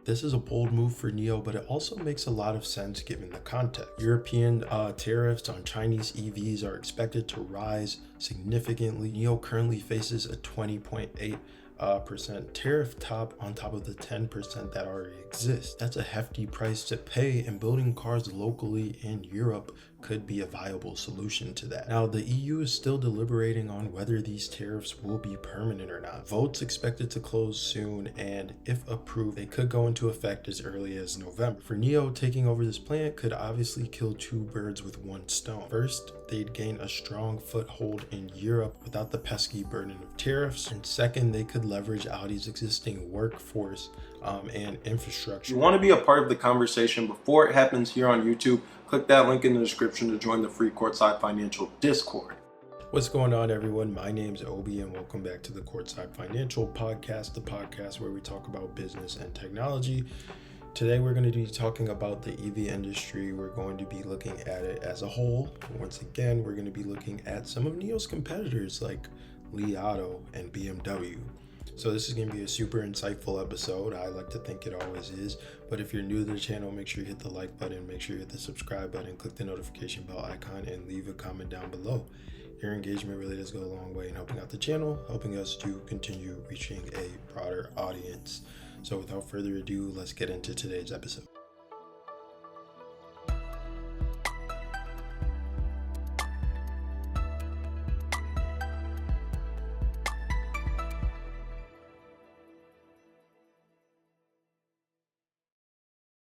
This is a bold move for NIO, but it also makes a lot of sense given the context. European tariffs on Chinese EVs are expected to rise significantly. NIO currently faces a 20.8% tariff on top of the 10% that already exists. That's a hefty price to pay, and building cars locally in Europe could be a viable solution to that. Now, the EU is still deliberating on whether these tariffs will be permanent or not. Votes expected to close soon, and if approved, they could go into effect as early as November. For NIO, taking over this plant could obviously kill two birds with one stone. First, they'd gain a strong foothold in Europe without the pesky burden of tariffs, and second, they could leverage Audi's existing workforce and infrastructure. If you want to be a part of the conversation before it happens here on YouTube, click that link in the description to join the free Courtside Financial Discord. What's going on, everyone? My name's Obi, and welcome back to the Courtside Financial Podcast, the podcast where we talk about business and technology. Today, we're going to be talking about the EV industry. We're going to be looking at it as a whole. Once again, we're going to be looking at some of NIO's competitors like Li Auto and BMW. So this is going to be a super insightful episode. I like to think it always is. But if you're new to the channel, make sure you hit the like button, make sure you hit the subscribe button, click the notification bell icon, and leave a comment down below. Your engagement really does go a long way in helping out the channel, helping us to continue reaching a broader audience. So without further ado, let's get into today's episode.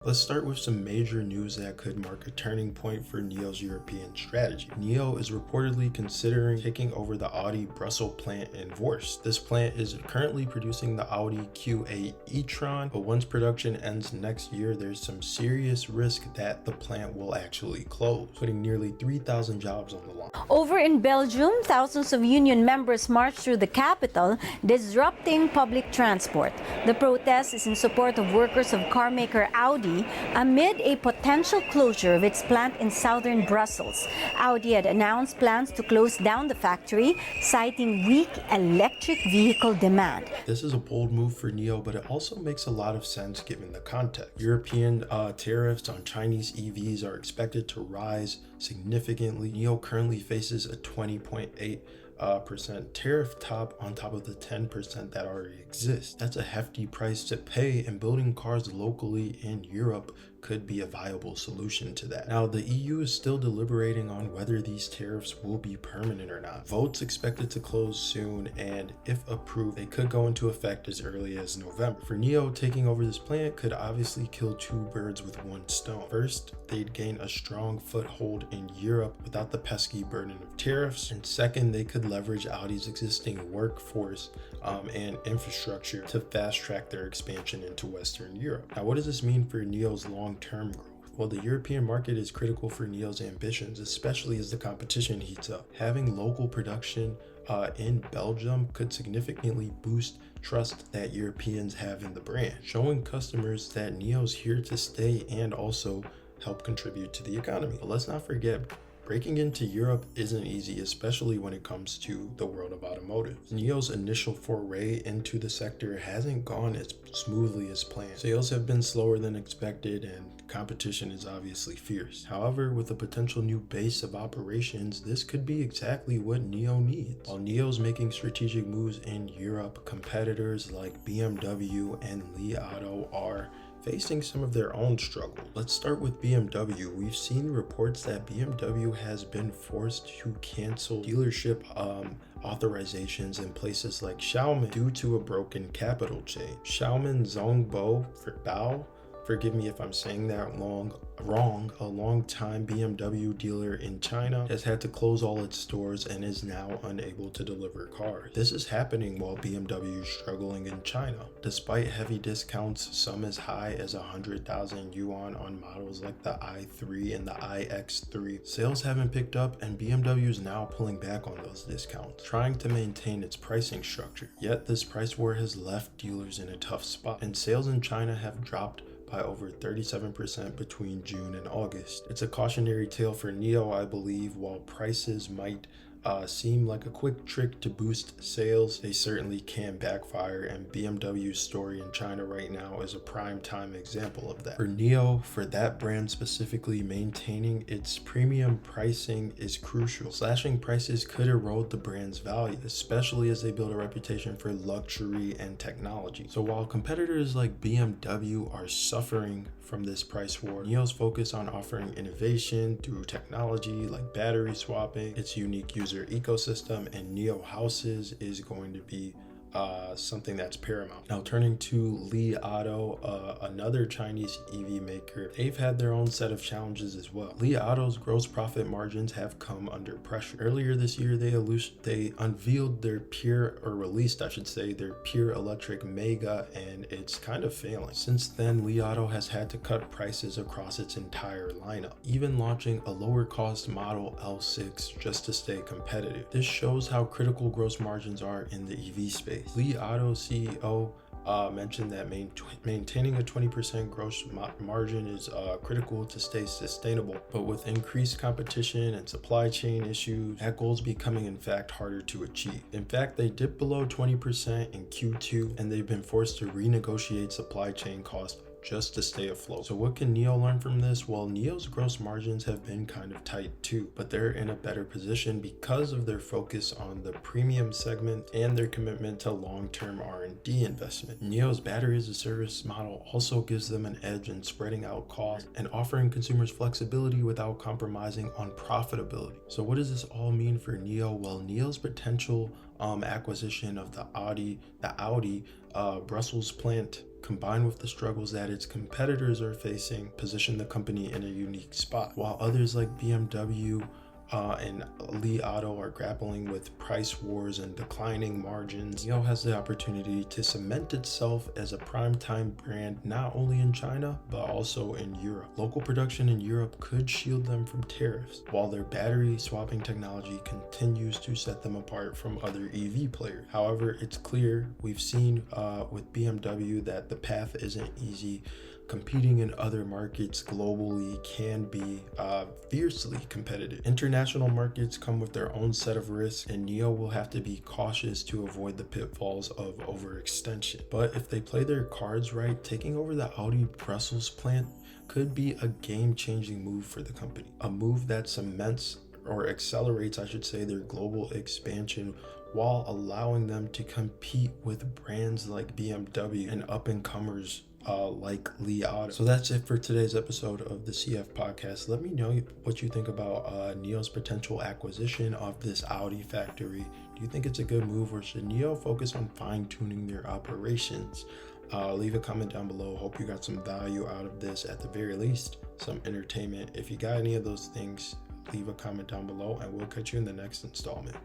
Let's start with some major news that could mark a turning point for NIO's European strategy. NIO is reportedly considering taking over the Audi Brussels plant in Vorst. This plant is currently producing the Audi Q8 e-tron, but once production ends next year, there's some serious risk that the plant will actually close, putting nearly 3,000 jobs on the line. Over in Belgium, thousands of union members marched through the capital, disrupting public transport. The protest is in support of workers of carmaker Audi amid a potential closure of its plant in southern Brussels. Audi had announced plans to close down the factory, citing weak electric vehicle demand. This is a bold move for NIO, but it also makes a lot of sense given the context. European tariffs on Chinese EVs are expected to rise significantly. NIO currently faces a 20.8% tariff on top of the 10% that already exists. That's a hefty price to pay, and building cars locally in Europe could be a viable solution to that. Now, the EU is still deliberating on whether these tariffs will be permanent or not. Votes expected to close soon, and if approved, they could go into effect as early as November. For NIO, taking over this plant could obviously kill two birds with one stone. First, they'd gain a strong foothold in Europe without the pesky burden of tariffs, and second, they could leverage Audi's existing workforce and infrastructure to fast track their expansion into Western Europe. Now, what does this mean for NIO's long-term growth? Well, the European market is critical for NIO's ambitions, especially as the competition heats up. Having local production in Belgium could significantly boost trust that Europeans have in the brand, showing customers that NIO's here to stay and also help contribute to the economy. But let's not forget, breaking into Europe isn't easy, especially when it comes to the world of automotive. NIO's initial foray into the sector hasn't gone as smoothly as planned. Sales have been slower than expected, and competition is obviously fierce. However, with a potential new base of operations, this could be exactly what NIO needs. While NIO's making strategic moves in Europe, competitors like BMW and Li Auto are facing some of their own struggle. Let's start with BMW. We've seen reports that BMW has been forced to cancel dealership authorizations in places like Xiamen due to a broken capital chain. Xiamen Zhongbo Bao, forgive me if I'm saying that wrong, a long-time BMW dealer in China has had to close all its stores and is now unable to deliver cars. This is happening while BMW is struggling in China. Despite heavy discounts, some as high as 100,000 yuan on models like the i3 and the iX3, sales haven't picked up, and BMW is now pulling back on those discounts, trying to maintain its pricing structure. Yet this price war has left dealers in a tough spot, and sales in China have dropped by over 37% between June and August. It's a cautionary tale for NIO, I believe. While prices might seem like a quick trick to boost sales, they certainly can backfire, and BMW's story in China right now is a prime time example of that. For NIO, for that brand specifically, maintaining its premium pricing is crucial. Slashing prices could erode the brand's value, especially as they build a reputation for luxury and technology. So while competitors like BMW are suffering from this price war, NIO's focus on offering innovation through technology like battery swapping, its unique user ecosystem, and NIO houses is going to be something that's paramount. Now turning to Li Auto, another Chinese EV maker, they've had their own set of challenges as well. Li Auto's gross profit margins have come under pressure. Earlier this year, they unveiled their released their pure electric Mega, and it's kind of failing. Since then, Li Auto has had to cut prices across its entire lineup, even launching a lower cost model L6 just to stay competitive. This shows how critical gross margins are in the EV space. Li Auto CEO mentioned that maintaining a 20% gross margin is critical to stay sustainable, but with increased competition and supply chain issues, that goal is becoming in fact harder to achieve. In fact, they dipped below 20% in Q2, and they've been forced to renegotiate supply chain costs just to stay afloat. So what can NIO learn from this? Well, NIO's gross margins have been kind of tight too, but they're in a better position because of their focus on the premium segment and their commitment to long-term R&D investment. NIO's battery as a service model also gives them an edge in spreading out costs and offering consumers flexibility without compromising on profitability. So what does this all mean for NIO? Well, NIO's potential acquisition of the Audi Brussels plant, combined with the struggles that its competitors are facing, position the company in a unique spot. While others like BMW and Li Auto are grappling with price wars and declining margins, NIO has the opportunity to cement itself as a prime-time brand not only in China but also in Europe. Local production in Europe could shield them from tariffs, while their battery swapping technology continues to set them apart from other EV players. However, it's clear we've seen with BMW that the path isn't easy. Competing in other markets globally can be fiercely competitive. International markets come with their own set of risks, and NIO will have to be cautious to avoid the pitfalls of overextension. But if they play their cards right, taking over the Audi Brussels plant could be a game-changing move for the company. A move that cements or accelerates, their global expansion while allowing them to compete with brands like BMW and up-and-comers like Li Auto. So that's it for today's episode of the CF podcast. Let me know what you think about NIO's potential acquisition of this Audi factory. Do you think it's a good move, or should NIO focus on fine-tuning their operations? Leave a comment down below. Hope you got some value out of this, at the very least some entertainment. If you got any of those things, leave a comment down below, and we'll catch you in the next installment.